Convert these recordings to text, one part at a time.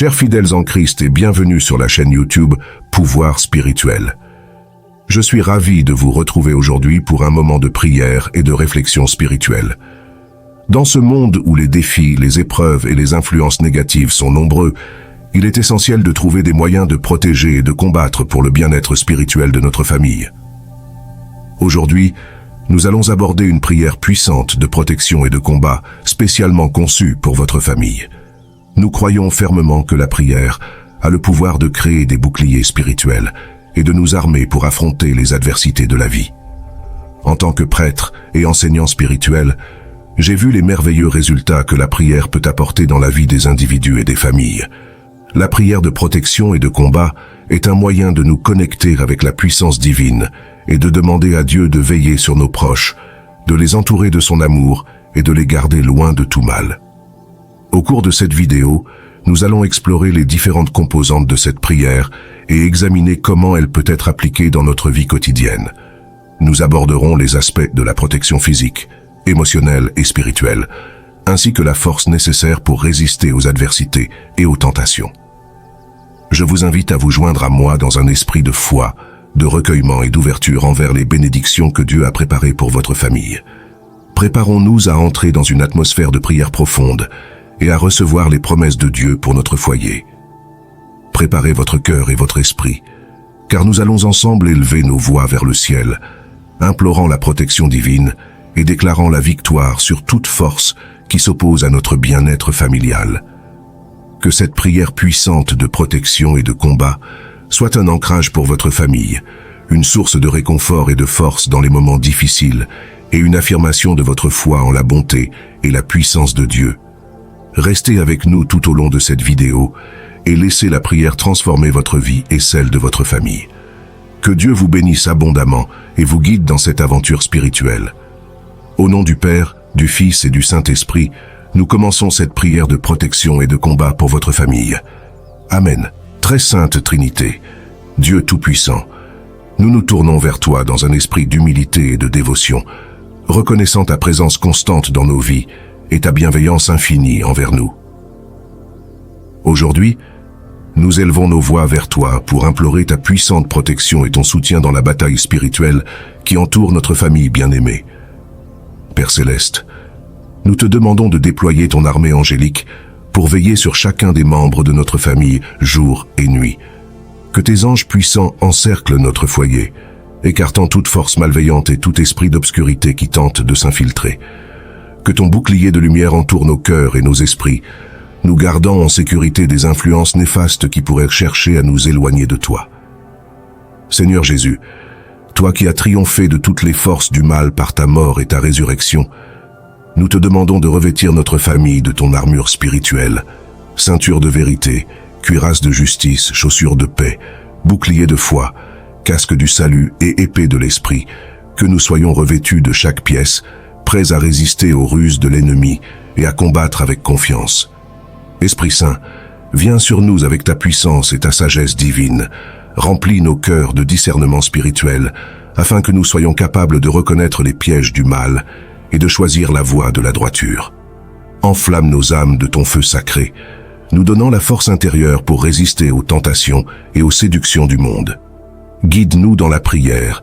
Chers fidèles en Christ et bienvenue sur la chaîne YouTube Pouvoir Spirituel. Je suis ravi de vous retrouver aujourd'hui pour un moment de prière et de réflexion spirituelle. Dans ce monde où les défis, les épreuves et les influences négatives sont nombreux, il est essentiel de trouver des moyens de protéger et de combattre pour le bien-être spirituel de notre famille. Aujourd'hui, nous allons aborder une prière puissante de protection et de combat spécialement conçue pour votre famille. Nous croyons fermement que la prière a le pouvoir de créer des boucliers spirituels et de nous armer pour affronter les adversités de la vie. En tant que prêtre et enseignant spirituel, j'ai vu les merveilleux résultats que la prière peut apporter dans la vie des individus et des familles. La prière de protection et de combat est un moyen de nous connecter avec la puissance divine et de demander à Dieu de veiller sur nos proches, de les entourer de son amour et de les garder loin de tout mal. Au cours de cette vidéo, nous allons explorer les différentes composantes de cette prière et examiner comment elle peut être appliquée dans notre vie quotidienne. Nous aborderons les aspects de la protection physique, émotionnelle et spirituelle, ainsi que la force nécessaire pour résister aux adversités et aux tentations. Je vous invite à vous joindre à moi dans un esprit de foi, de recueillement et d'ouverture envers les bénédictions que Dieu a préparées pour votre famille. Préparons-nous à entrer dans une atmosphère de prière profonde et à recevoir les promesses de Dieu pour notre foyer. Préparez votre cœur et votre esprit, car nous allons ensemble élever nos voix vers le ciel, implorant la protection divine et déclarant la victoire sur toute force qui s'oppose à notre bien-être familial. Que cette prière puissante de protection et de combat soit un ancrage pour votre famille, une source de réconfort et de force dans les moments difficiles et une affirmation de votre foi en la bonté et la puissance de Dieu. Restez avec nous tout au long de cette vidéo et laissez la prière transformer votre vie et celle de votre famille. Que Dieu vous bénisse abondamment et vous guide dans cette aventure spirituelle. Au nom du Père, du Fils et du Saint-Esprit, nous commençons cette prière de protection et de combat pour votre famille. Amen. Très sainte Trinité, Dieu Tout-Puissant, nous nous tournons vers toi dans un esprit d'humilité et de dévotion, reconnaissant ta présence constante dans nos vies et ta bienveillance infinie envers nous. Aujourd'hui, nous élevons nos voix vers toi pour implorer ta puissante protection et ton soutien dans la bataille spirituelle qui entoure notre famille bien-aimée. Père Céleste, nous te demandons de déployer ton armée angélique pour veiller sur chacun des membres de notre famille jour et nuit. Que tes anges puissants encerclent notre foyer, écartant toute force malveillante et tout esprit d'obscurité qui tente de s'infiltrer. Que ton bouclier de lumière entoure nos cœurs et nos esprits, nous gardant en sécurité des influences néfastes qui pourraient chercher à nous éloigner de toi. Seigneur Jésus, toi qui as triomphé de toutes les forces du mal par ta mort et ta résurrection, nous te demandons de revêtir notre famille de ton armure spirituelle, ceinture de vérité, cuirasse de justice, chaussures de paix, bouclier de foi, casque du salut et épée de l'esprit, que nous soyons revêtus de chaque pièce, prêts à résister aux ruses de l'ennemi et à combattre avec confiance. Esprit Saint, viens sur nous avec ta puissance et ta sagesse divine, remplis nos cœurs de discernement spirituel, afin que nous soyons capables de reconnaître les pièges du mal et de choisir la voie de la droiture. Enflamme nos âmes de ton feu sacré, nous donnant la force intérieure pour résister aux tentations et aux séductions du monde. Guide-nous dans la prière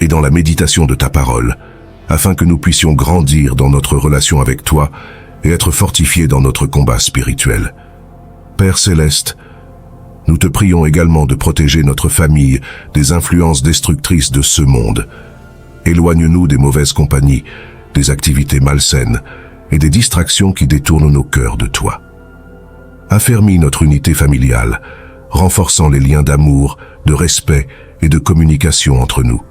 et dans la méditation de ta parole, afin que nous puissions grandir dans notre relation avec toi et être fortifiés dans notre combat spirituel. Père Céleste, nous te prions également de protéger notre famille des influences destructrices de ce monde. Éloigne-nous des mauvaises compagnies, des activités malsaines et des distractions qui détournent nos cœurs de toi. Affermis notre unité familiale, renforçant les liens d'amour, de respect et de communication entre nous.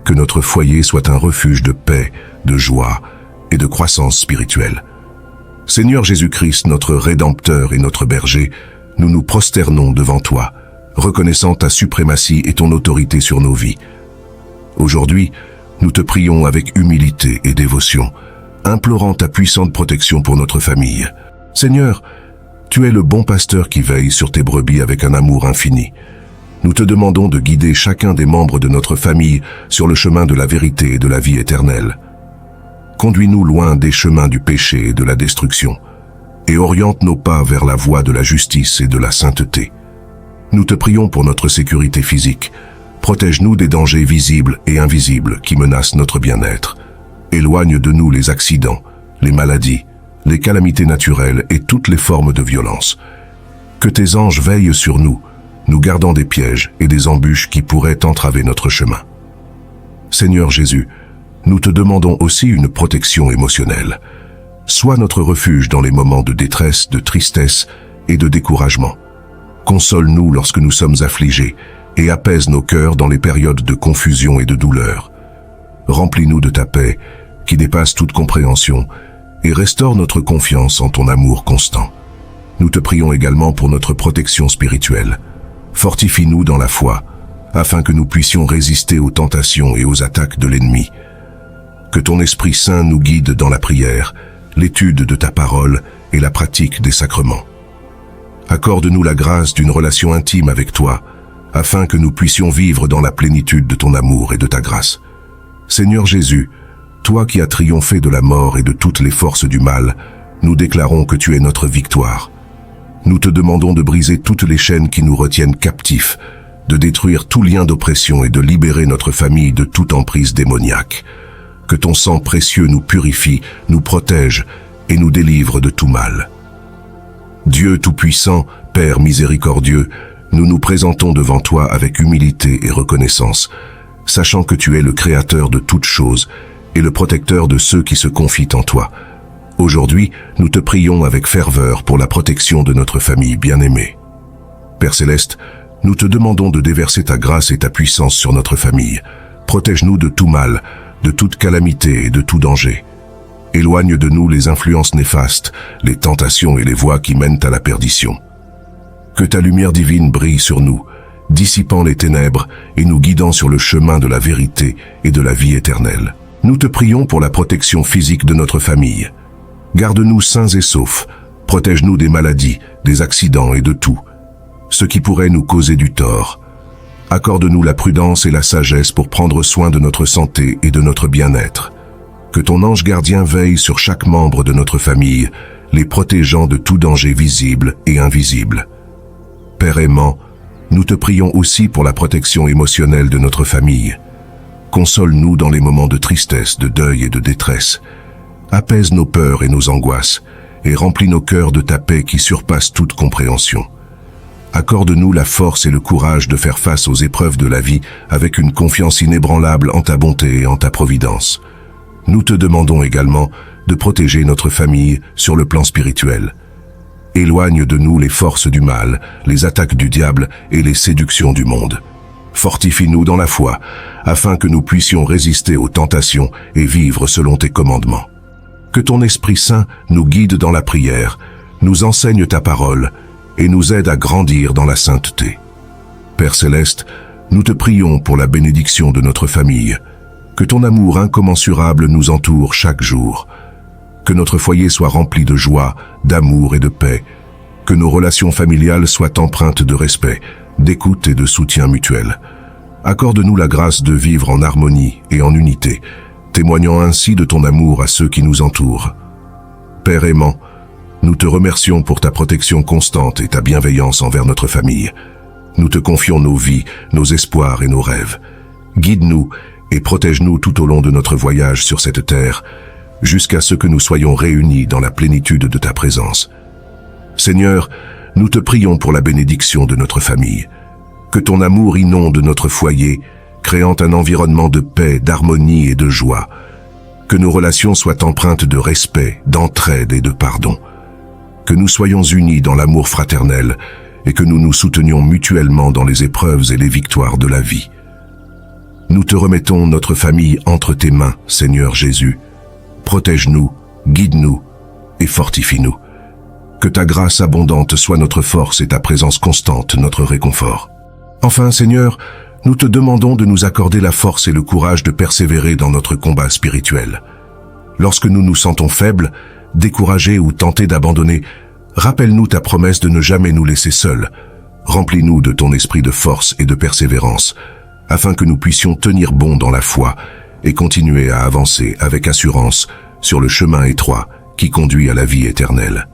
Que notre foyer soit un refuge de paix, de joie et de croissance spirituelle. Seigneur Jésus-Christ, notre Rédempteur et notre Berger, nous nous prosternons devant toi, reconnaissant ta suprématie et ton autorité sur nos vies. Aujourd'hui, nous te prions avec humilité et dévotion, implorant ta puissante protection pour notre famille. Seigneur, tu es le bon pasteur qui veille sur tes brebis avec un amour infini. Nous te demandons de guider chacun des membres de notre famille sur le chemin de la vérité et de la vie éternelle. Conduis-nous loin des chemins du péché et de la destruction. et oriente nos pas vers la voie de la justice et de la sainteté. Nous te prions pour notre sécurité physique. Protège-nous des dangers visibles et invisibles qui menacent notre bien-être. Éloigne de nous les accidents, les maladies, les calamités naturelles et toutes les formes de violence. Que tes anges veillent sur nous, nous gardant des pièges et des embûches qui pourraient entraver notre chemin. Seigneur Jésus, nous te demandons aussi une protection émotionnelle. Sois notre refuge dans les moments de détresse, de tristesse et de découragement. Console-nous lorsque nous sommes affligés et apaise nos cœurs dans les périodes de confusion et de douleur. Remplis-nous de ta paix, qui dépasse toute compréhension, et restaure notre confiance en ton amour constant. Nous te prions également pour notre protection spirituelle. Fortifie-nous dans la foi, afin que nous puissions résister aux tentations et aux attaques de l'ennemi. Que ton Esprit Saint nous guide dans la prière, l'étude de ta parole et la pratique des sacrements. Accorde-nous la grâce d'une relation intime avec toi, afin que nous puissions vivre dans la plénitude de ton amour et de ta grâce. Seigneur Jésus, toi qui as triomphé de la mort et de toutes les forces du mal, nous déclarons que tu es notre victoire. Nous te demandons de briser toutes les chaînes qui nous retiennent captifs, de détruire tout lien d'oppression et de libérer notre famille de toute emprise démoniaque. Que ton sang précieux nous purifie, nous protège et nous délivre de tout mal. Dieu Tout-Puissant, Père miséricordieux, nous nous présentons devant toi avec humilité et reconnaissance, sachant que tu es le Créateur de toutes choses et le protecteur de ceux qui se confient en toi. Aujourd'hui, nous te prions avec ferveur pour la protection de notre famille bien-aimée. Père Céleste, nous te demandons de déverser ta grâce et ta puissance sur notre famille. Protège-nous de tout mal, de toute calamité et de tout danger. Éloigne de nous les influences néfastes, les tentations et les voies qui mènent à la perdition. Que ta lumière divine brille sur nous, dissipant les ténèbres et nous guidant sur le chemin de la vérité et de la vie éternelle. Nous te prions pour la protection physique de notre famille. Garde-nous sains et saufs, protège-nous des maladies, des accidents et de tout, ce qui pourrait nous causer du tort. Accorde-nous la prudence et la sagesse pour prendre soin de notre santé et de notre bien-être. Que ton ange gardien veille sur chaque membre de notre famille, les protégeant de tout danger visible et invisible. Père aimant, nous te prions aussi pour la protection émotionnelle de notre famille. Console-nous dans les moments de tristesse, de deuil et de détresse. Apaise nos peurs et nos angoisses, et remplis nos cœurs de ta paix qui surpasse toute compréhension. Accorde-nous la force et le courage de faire face aux épreuves de la vie avec une confiance inébranlable en ta bonté et en ta providence. Nous te demandons également de protéger notre famille sur le plan spirituel. Éloigne de nous les forces du mal, les attaques du diable et les séductions du monde. Fortifie-nous dans la foi, afin que nous puissions résister aux tentations et vivre selon tes commandements. Que ton Esprit Saint nous guide dans la prière, nous enseigne ta parole et nous aide à grandir dans la sainteté. Père Céleste, nous te prions pour la bénédiction de notre famille. Que ton amour incommensurable nous entoure chaque jour. Que notre foyer soit rempli de joie, d'amour et de paix. Que nos relations familiales soient empreintes de respect, d'écoute et de soutien mutuel. Accorde-nous la grâce de vivre en harmonie et en unité, témoignant ainsi de ton amour à ceux qui nous entourent. Père aimant, nous te remercions pour ta protection constante et ta bienveillance envers notre famille. Nous te confions nos vies, nos espoirs et nos rêves. Guide-nous et protège-nous tout au long de notre voyage sur cette terre, jusqu'à ce que nous soyons réunis dans la plénitude de ta présence. Seigneur, nous te prions pour la bénédiction de notre famille. Que ton amour inonde notre foyer, créant un environnement de paix, d'harmonie et de joie. Que nos relations soient empreintes de respect, d'entraide et de pardon. Que nous soyons unis dans l'amour fraternel et que nous nous soutenions mutuellement dans les épreuves et les victoires de la vie. Nous te remettons notre famille entre tes mains, Seigneur Jésus. Protège-nous, guide-nous et fortifie-nous. Que ta grâce abondante soit notre force et ta présence constante notre réconfort. Enfin, Seigneur, nous te demandons de nous accorder la force et le courage de persévérer dans notre combat spirituel. Lorsque nous nous sentons faibles, découragés ou tentés d'abandonner, rappelle-nous ta promesse de ne jamais nous laisser seuls. Remplis-nous de ton esprit de force et de persévérance, afin que nous puissions tenir bon dans la foi et continuer à avancer avec assurance sur le chemin étroit qui conduit à la vie éternelle.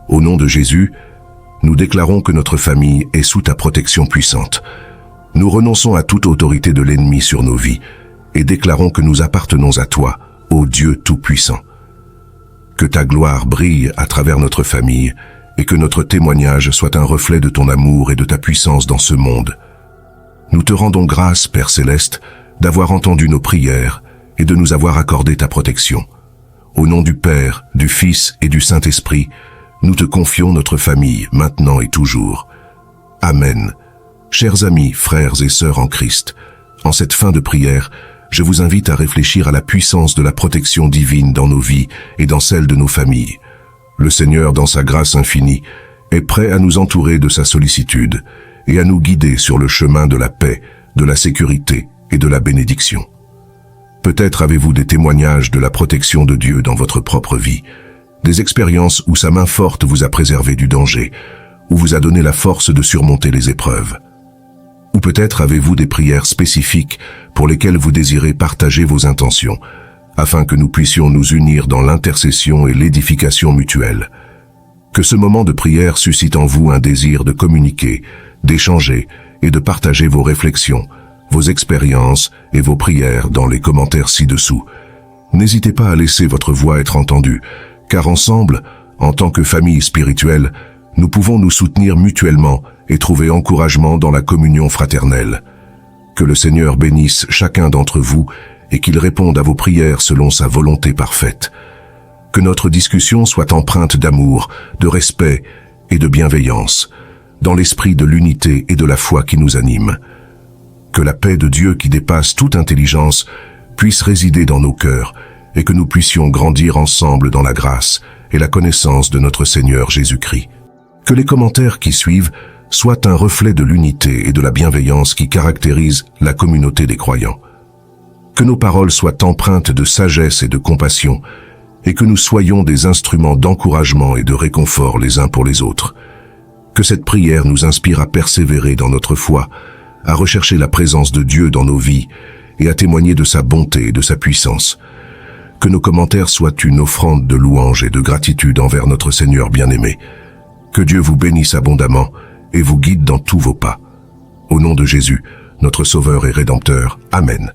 Au nom de Jésus, nous déclarons que notre famille est sous ta protection puissante. Nous renonçons à toute autorité de l'ennemi sur nos vies et déclarons que nous appartenons à toi, ô Dieu Tout-Puissant. Que ta gloire brille à travers notre famille et que notre témoignage soit un reflet de ton amour et de ta puissance dans ce monde. Nous te rendons grâce, Père Céleste, d'avoir entendu nos prières et de nous avoir accordé ta protection. Au nom du Père, du Fils et du Saint-Esprit, nous te confions notre famille, maintenant et toujours. Amen. Chers amis, frères et sœurs en Christ, en cette fin de prière, je vous invite à réfléchir à la puissance de la protection divine dans nos vies et dans celle de nos familles. Le Seigneur, dans sa grâce infinie, est prêt à nous entourer de sa sollicitude et à nous guider sur le chemin de la paix, de la sécurité et de la bénédiction. Peut-être avez-vous des témoignages de la protection de Dieu dans votre propre vie, des expériences où sa main forte vous a préservé du danger, où vous a donné la force de surmonter les épreuves. Ou peut-être avez-vous des prières spécifiques pour lesquelles vous désirez partager vos intentions, afin que nous puissions nous unir dans l'intercession et l'édification mutuelle. Que ce moment de prière suscite en vous un désir de communiquer, d'échanger et de partager vos réflexions, vos expériences et vos prières dans les commentaires ci-dessous. N'hésitez pas à laisser votre voix être entendue, car ensemble, en tant que famille spirituelle, nous pouvons nous soutenir mutuellement et trouver encouragement dans la communion fraternelle. Que le Seigneur bénisse chacun d'entre vous et qu'il réponde à vos prières selon sa volonté parfaite. Que notre discussion soit empreinte d'amour, de respect et de bienveillance, dans l'esprit de l'unité et de la foi qui nous anime. Que la paix de Dieu qui dépasse toute intelligence puisse résider dans nos cœurs et que nous puissions grandir ensemble dans la grâce et la connaissance de notre Seigneur Jésus-Christ. Que les commentaires qui suivent soient un reflet de l'unité et de la bienveillance qui caractérise la communauté des croyants. Que nos paroles soient empreintes de sagesse et de compassion et que nous soyons des instruments d'encouragement et de réconfort les uns pour les autres. Que cette prière nous inspire à persévérer dans notre foi, à rechercher la présence de Dieu dans nos vies et à témoigner de sa bonté et de sa puissance. Que nos commentaires soient une offrande de louange et de gratitude envers notre Seigneur bien-aimé. Que Dieu vous bénisse abondamment et vous guide dans tous vos pas. Au nom de Jésus, notre Sauveur et Rédempteur. Amen.